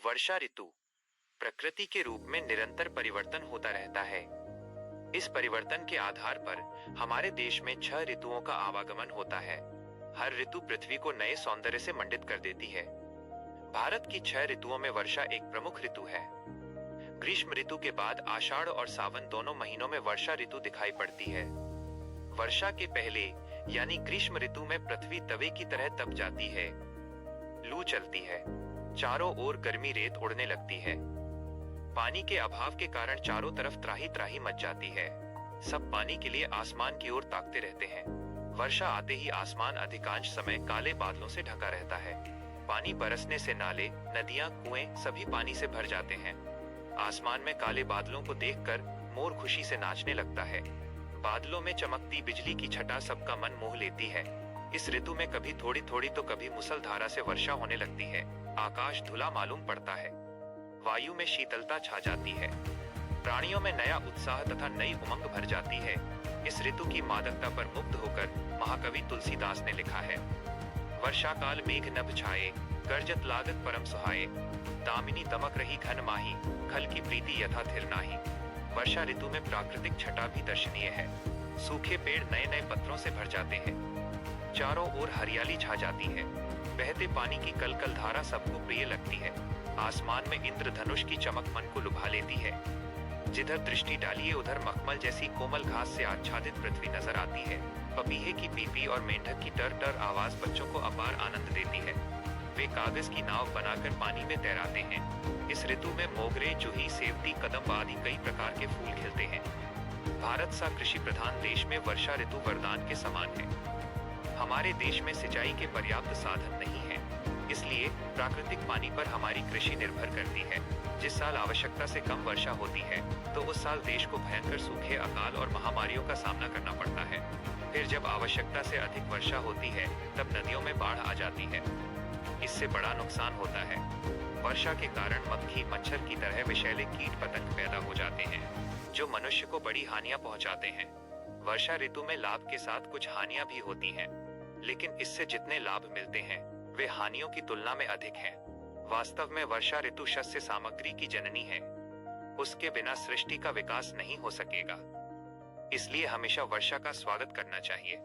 वर्षा ऋतु प्रकृति के रूप में निरंतर परिवर्तन होता रहता है। इस परिवर्तन के आधार पर हमारे देश में 6 ऋतुओं का आवागमन होता है। हर ऋतु पृथ्वी को नए सौंदर्य से मंडित कर देती है। भारत की 6 ऋतुओं में वर्षा एक प्रमुख ऋतु है। ग्रीष्म ऋतु के बाद आषाढ़ और सावन दोनों महीनों में वर्षा ऋतु दिखाई पड़ती है। वर्षा के पहले यानी ग्रीष्म ऋतु में पृथ्वी तवे की तरह तप जाती है। लू चलती है, चारों ओर गर्मी रेत उड़ने लगती है। पानी के अभाव के कारण चारों तरफ त्राही त्राही मच जाती है। सब पानी के लिए आसमान की ओर ताकते रहते हैं। वर्षा आते ही आसमान अधिकांश समय काले बादलों से ढका रहता है। पानी बरसने से नाले, नदियां, कुएं सभी पानी से भर जाते हैं। आसमान में काले बादलों को देखकर मोर खुशी से नाचने लगता है। बादलों में चमकती बिजली की छटा सबका मन मोह लेती है। इस ऋतु में कभी थोड़ी थोड़ी तो कभी मुसलधारा से वर्षा होने लगती है। आकाश धुला मालूम पड़ता है। वायु में शीतलता छा जाती है। प्राणियों में नया उत्साह तथा नई उमंग भर जाती है। इस ऋतु की मादकता पर मुग्ध होकर महाकवि तुलसीदास ने लिखा है, वर्षा काल मेघ नभ छाए, गर्जत लागत परम सुहाए, दामिनी दमक रही घन माही, खल की प्रीति यथा थिर नाही। वर्षा ऋतु में प्राकृतिक छटा भी दर्शनीय है। सूखे पेड़ नए नए पत्रों से भर जाते हैं। चारों ओर हरियाली छा जाती है। बहते पानी की कलकल धारा सबको प्रिय लगती है। आसमान में इंद्रधनुष की चमक मन को लुभा लेती है। जिधर दृष्टि डालिए उधर मखमल जैसी कोमल घास से आच्छादित पृथ्वी नजर आती है। पपीहे की पीपी और मेंढक की टर टर आवाज बच्चों को अपार आनंद देती है। वे कागज की नाव बनाकर पानी में तैराते हैं। इस ऋतु में मोगरे, जूही, सेवती, कदम्ब आदि कई प्रकार के फूल खिलते हैं। भारत सा कृषि प्रधान देश में वर्षा ऋतु वरदान के समान है। हमारे देश में सिंचाई के पर्याप्त साधन नहीं है, इसलिए प्राकृतिक पानी पर हमारी कृषि निर्भर करती है। जिस साल आवश्यकता से कम वर्षा होती है तो उस साल देश को भयंकर सूखे, अकाल और महामारियों का सामना करना पड़ता है। फिर जब आवश्यकता से अधिक वर्षा होती है तब नदियों में बाढ़ आ जाती है। इससे बड़ा नुकसान होता है। वर्षा के कारण मक्खी, मच्छर की तरह विषैले कीट पतंग पैदा हो जाते हैं जो मनुष्य को बड़ी हानियां पहुंचाते हैं। वर्षा ऋतु में लाभ के साथ कुछ हानियां भी होती हैं, लेकिन इससे जितने लाभ मिलते हैं वे हानियों की तुलना में अधिक हैं। वास्तव में वर्षा ऋतु शस्य सामग्री की जननी है। उसके बिना सृष्टि का विकास नहीं हो सकेगा। इसलिए हमेशा वर्षा का स्वागत करना चाहिए।